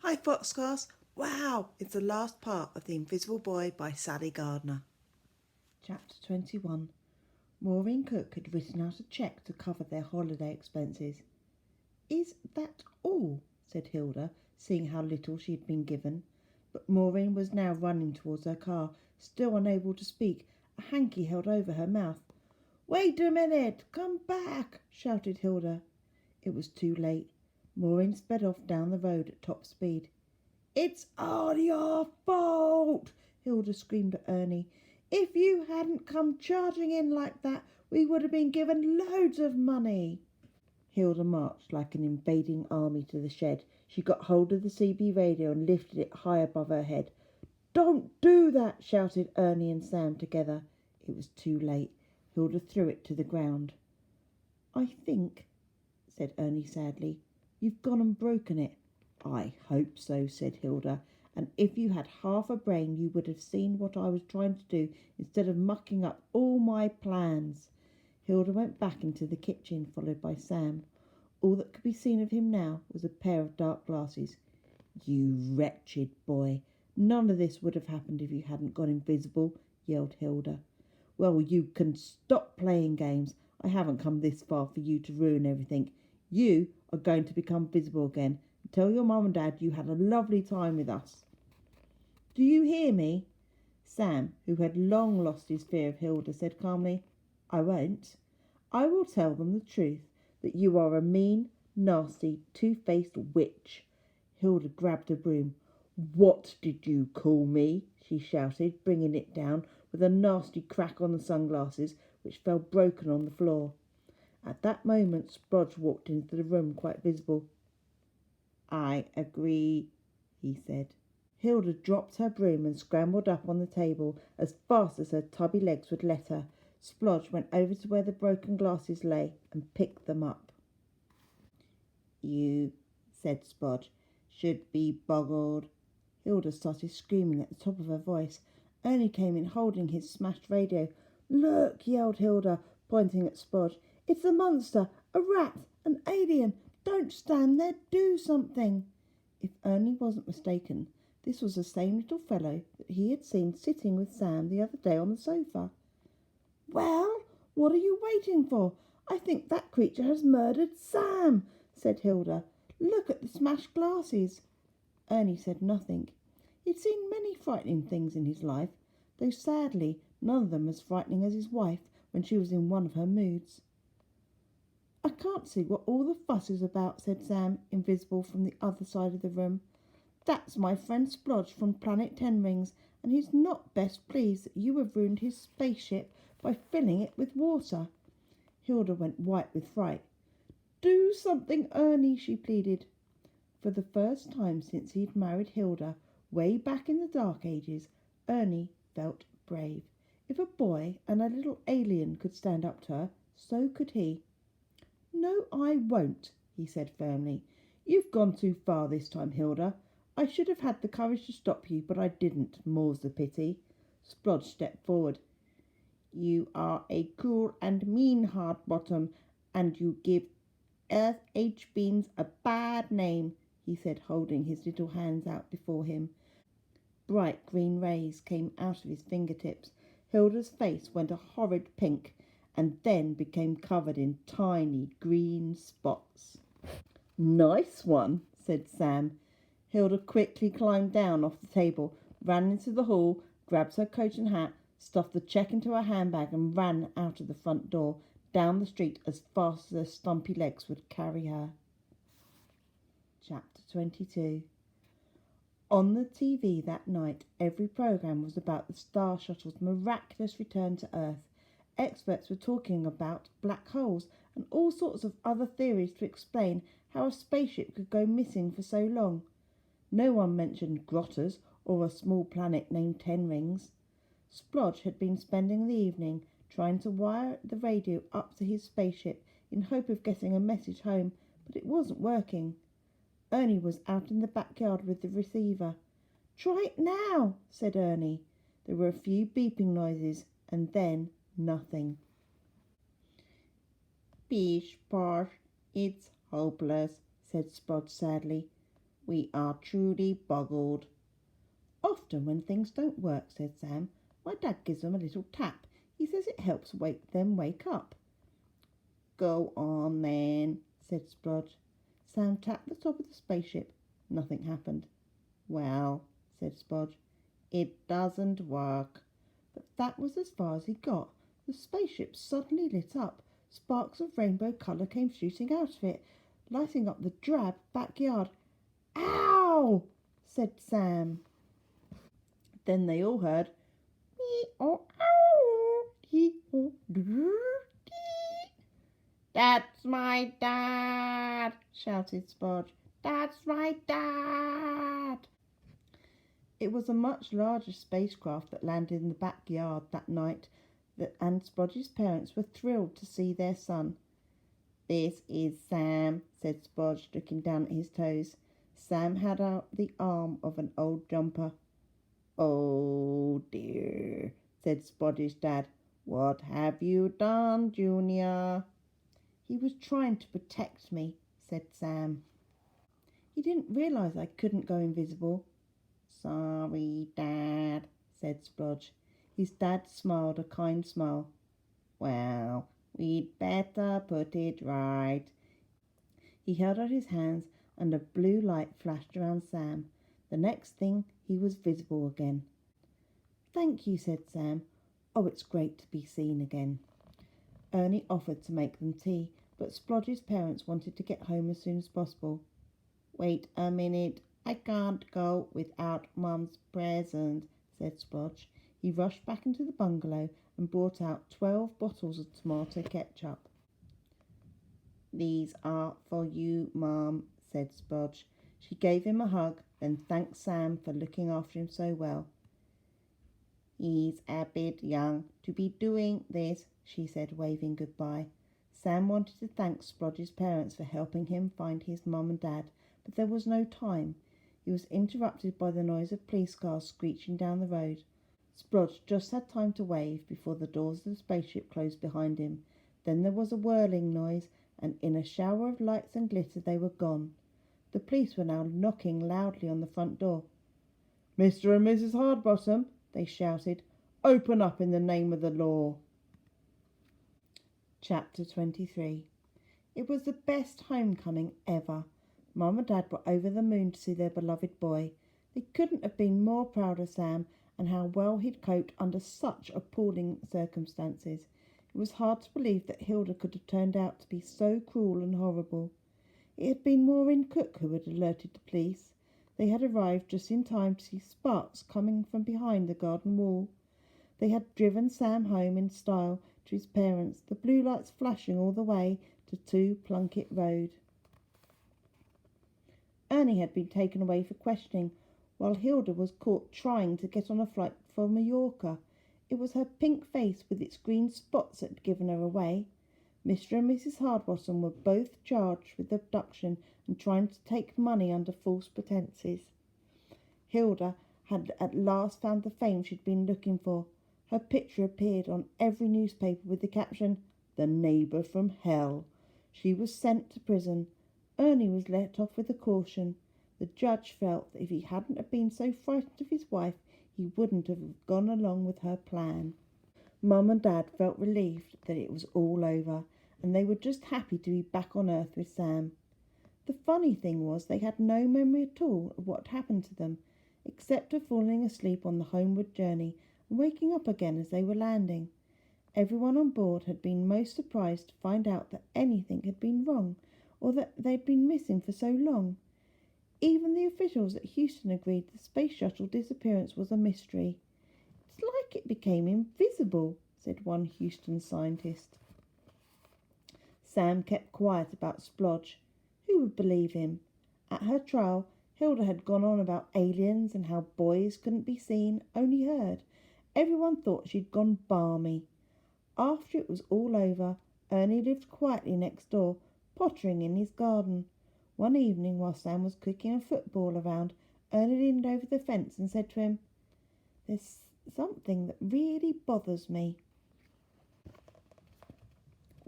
Hi Foxcast! Wow, it's the last part of The Invisible Boy by Sally Gardner. Chapter 21. Maureen Cook had written out a cheque to cover their holiday expenses. Is that all? Said Hilda, seeing how little she had been given. But Maureen was now running towards her car, still unable to speak, a hanky held over her mouth. Wait a minute! Come back! Shouted Hilda. It was too late. Maureen sped off down the road at top speed. It's all your fault, Hilda screamed at Ernie. If you hadn't come charging in like that, we would have been given loads of money. Hilda marched like an invading army to the shed. She got hold of the CB radio and lifted it high above her head. Don't do that, shouted Ernie and Sam together. It was too late. Hilda threw it to the ground. I think, said Ernie sadly, you've gone and broken it. I hope so, said Hilda, and if you had half a brain you would have seen what I was trying to do instead of mucking up all my plans. Hilda went back into the kitchen, followed by Sam. All that could be seen of him now was a pair of dark glasses. You wretched boy! None of this would have happened if you hadn't gone invisible, yelled Hilda. Well, you can stop playing games. I haven't come this far for you to ruin everything. You are going to become visible again. Tell your mum and dad you had a lovely time with us. Do you hear me? Sam, who had long lost his fear of Hilda, said calmly, I won't. I will tell them the truth, that you are a mean, nasty, two-faced witch. Hilda grabbed a broom. What did you call me? She shouted, bringing it down with a nasty crack on the sunglasses, which fell broken on the floor. At that moment, Splodge walked into the room, quite visible. I agree, he said. Hilda dropped her broom and scrambled up on the table as fast as her tubby legs would let her. Splodge went over to where the broken glasses lay and picked them up. You, said Splodge, should be boggled. Hilda started screaming at the top of her voice. Ernie came in holding his smashed radio. Look, yelled Hilda, pointing at Splodge. It's a monster, a rat, an alien. Don't stand there, do something. If Ernie wasn't mistaken, this was the same little fellow that he had seen sitting with Sam the other day on the sofa. Well, what are you waiting for? I think that creature has murdered Sam, said Hilda. Look at the smashed glasses. Ernie said nothing. He'd seen many frightening things in his life, though sadly none of them as frightening as his wife when she was in one of her moods. I can't see what all the fuss is about, said Sam, invisible from the other side of the room. That's my friend Splodge from Planet Ten Rings, and he's not best pleased that you have ruined his spaceship by filling it with water. Hilda went white with fright. Do something, Ernie, she pleaded. For the first time since he'd married Hilda, way back in the Dark Ages, Ernie felt brave. If a boy and a little alien could stand up to her, so could he. No, I won't, he said firmly. You've gone too far this time, Hilda. I should have had the courage to stop you, but I didn't, more's the pity. Splodge stepped forward. You are a cruel and mean Hardbottom, and you give Earth H. Beans a bad name, he said, holding his little hands out before him. Bright green rays came out of his fingertips. Hilda's face went a horrid pink, and then became covered in tiny green spots. Nice one, said Sam. Hilda quickly climbed down off the table, ran into the hall, grabbed her coat and hat, stuffed the cheque into her handbag and ran out of the front door, down the street as fast as her stumpy legs would carry her. Chapter 22. On the TV that night, every programme was about the Star Shuttle's miraculous return to Earth. Experts were talking about black holes and all sorts of other theories to explain how a spaceship could go missing for so long. No one mentioned grottas or a small planet named Ten Rings. Splodge had been spending the evening trying to wire the radio up to his spaceship in hope of getting a message home, but it wasn't working. Ernie was out in the backyard with the receiver. Try it now, said Ernie. There were a few beeping noises, and then nothing. Bish posh, it's hopeless, said Splodge sadly. We are truly boggled. Often when things don't work, said Sam, my dad gives them a little tap. He says it helps wake up. Go on then, said Splodge. Sam tapped the top of the spaceship. Nothing happened. Well, said Splodge, it doesn't work. But that was as far as he got. The spaceship suddenly lit up. Sparks of rainbow colour came shooting out of it, lighting up the drab backyard. Ow! Said Sam. Then they all heard That's my dad, shouted Splodge. That's my dad. It was a much larger spacecraft that landed in the backyard that night, and Splodge's parents were thrilled to see their son. This is Sam, said Splodge, looking down at his toes. Sam had out the arm of an old jumper. Oh dear, said Splodge's dad. What have you done, Junior? He was trying to protect me, said Sam. He didn't realise I couldn't go invisible. Sorry, Dad, said Splodge. His dad smiled a kind smile. Well, we'd better put it right. He held out his hands and a blue light flashed around Sam. The next thing, he was visible again. Thank you, said Sam. Oh, it's great to be seen again. Ernie offered to make them tea, but Splodge's parents wanted to get home as soon as possible. Wait a minute, I can't go without Mum's present, said Splodge. He rushed back into the bungalow and brought out 12 bottles of tomato ketchup. These are for you, Mum, said Splodge. She gave him a hug, then thanked Sam for looking after him so well. He's a bit young to be doing this, she said, waving goodbye. Sam wanted to thank Splodge's parents for helping him find his mum and dad, but there was no time. He was interrupted by the noise of police cars screeching down the road. Splodge just had time to wave before the doors of the spaceship closed behind him. Then there was a whirling noise, and in a shower of lights and glitter they were gone. The police were now knocking loudly on the front door. Mr. and Mrs. Hardbottom, they shouted, open up in the name of the law. Chapter 23. It was the best homecoming ever. Mum and Dad were over the moon to see their beloved boy. They couldn't have been more proud of Sam and how well he'd coped under such appalling circumstances. It was hard to believe that Hilda could have turned out to be so cruel and horrible. It had been Maureen Cook who had alerted the police. They had arrived just in time to see sparks coming from behind the garden wall. They had driven Sam home in style to his parents, the blue lights flashing all the way to 2 Plunkett Road. Ernie had been taken away for questioning, while Hilda was caught trying to get on a flight for Mallorca. It was her pink face with its green spots that had given her away. Mr. and Mrs. Hardbottom were both charged with abduction and trying to take money under false pretences. Hilda had at last found the fame she'd been looking for. Her picture appeared on every newspaper with the caption, "The Neighbour from Hell." She was sent to prison. Ernie was let off with a caution. The judge felt that if he hadn't have been so frightened of his wife, he wouldn't have gone along with her plan. Mum and Dad felt relieved that it was all over, and they were just happy to be back on Earth with Sam. The funny thing was they had no memory at all of what happened to them, except of falling asleep on the homeward journey and waking up again as they were landing. Everyone on board had been most surprised to find out that anything had been wrong, or that they'd been missing for so long. Even the officials at Houston agreed the space shuttle disappearance was a mystery. It's like it became invisible, said one Houston scientist. Sam kept quiet about Splodge. Who would believe him? At her trial, Hilda had gone on about aliens and how boys couldn't be seen, only heard. Everyone thought she'd gone balmy. After it was all over, Ernie lived quietly next door, pottering in his garden. One evening, while Sam was kicking a football around, Ernie leaned over the fence and said to him, "There's something that really bothers me."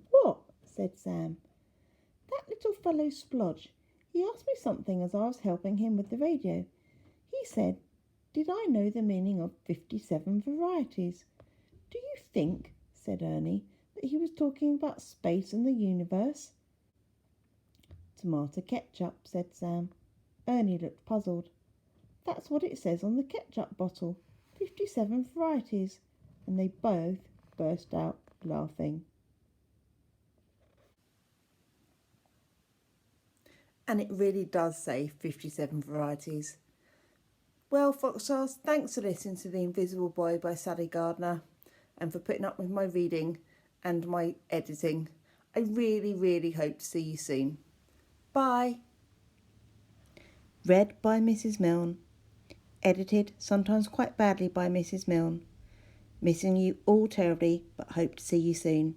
"What?" said Sam. "That little fellow Splodge. He asked me something as I was helping him with the radio. He said, did I know the meaning of 57 varieties? Do you think, said Ernie, that he was talking about space and the universe? Tomato ketchup, said Sam. Ernie looked puzzled. That's what it says on the ketchup bottle. 57 varieties. And they both burst out laughing. And it really does say 57 varieties. Well, Foxtails, thanks for listening to The Invisible Boy by Sally Gardner and for putting up with my reading and my editing. I really, really hope to see you soon. Bye. Read by Mrs. Milne. Edited, sometimes quite badly, by Mrs. Milne. Missing you all terribly, but hope to see you soon.